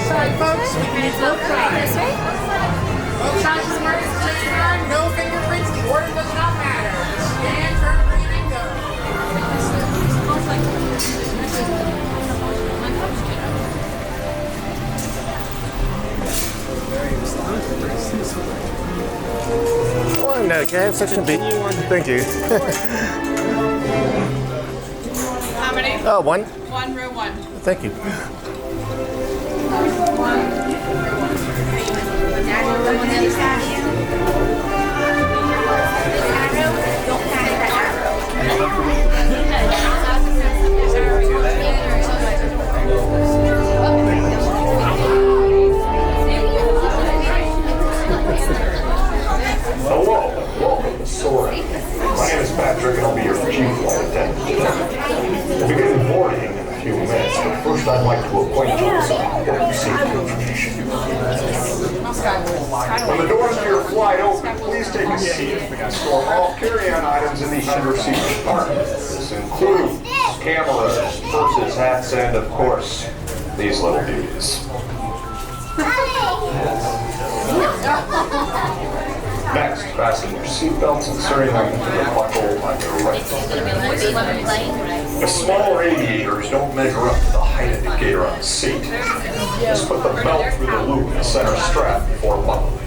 Sorry, folks. We made both tries. Both sides work just fine. No fingerprints. The order does not matter. Stand, turn, breathe, and go. One, okay, section B. Thank you. How many? One. One, row one. Thank you. Hello, welcome to Soarin. My name is Patrick and I'll be your chief flight attendant. We'll begin boarding in a few minutes, but first I'd like to acquaint you with some important safety information. When the doors to your flight open, please take a seat and store all carry-on items in the under-seat compartment. This includes cameras, purses, hats, and of course, these little beauties. Next, fasten your seatbelts, inserting them into the buckle on your right. The small radiators don't measure up to the height indicator on the seat. Just put the belt through the loop in the center strap before buckling.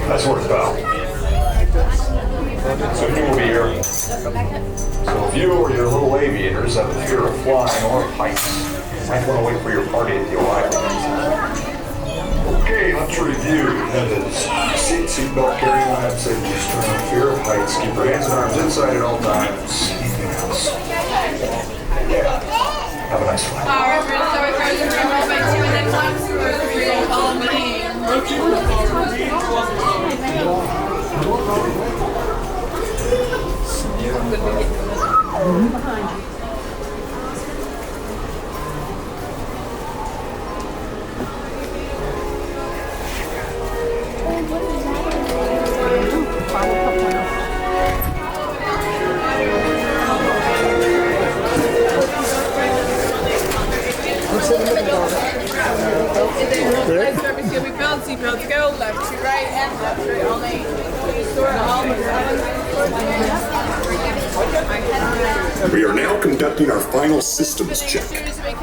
That's what it's about. So he will be here. So if you or your little aviators have a fear of flying or heights, you might want to wait for your party at the arrival. Okay, let's review. That is seatbelt, carrying items, safety restraint, fear of heights, keep your hands and arms inside at all times. Yeah. Have a nice flight. Alright, we're gonna start with Frozen Dream roll by 2 and then 1 for 3 and call me. Behind you. Seatbelts go left to right and left to right only. We are now conducting our final systems check.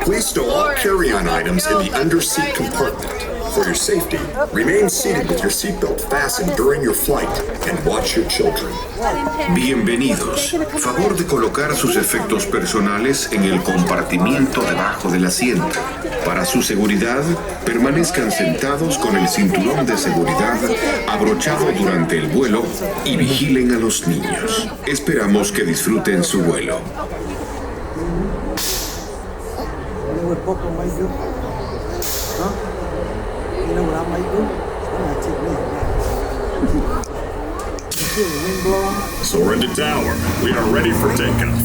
Please stow all carry-on items in the under-seat compartment. For your safety, remain seated with your seatbelt fastened during your flight and watch your children. Bienvenidos. Favor de colocar sus efectos personales en el compartimiento debajo del asiento. Para su seguridad, permanezcan sentados con el cinturón de seguridad abrochado durante el vuelo y vigilen a los niños. Esperamos que disfruten su vuelo. Soarin to tower. We are ready for takeoff.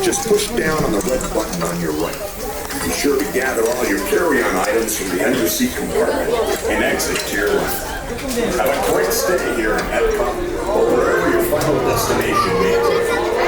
just push down on the red button on your right. Be sure to gather all your carry-on items from the under-seat compartment and exit to your left. Have a great stay here in EPCOT or wherever your final destination may be.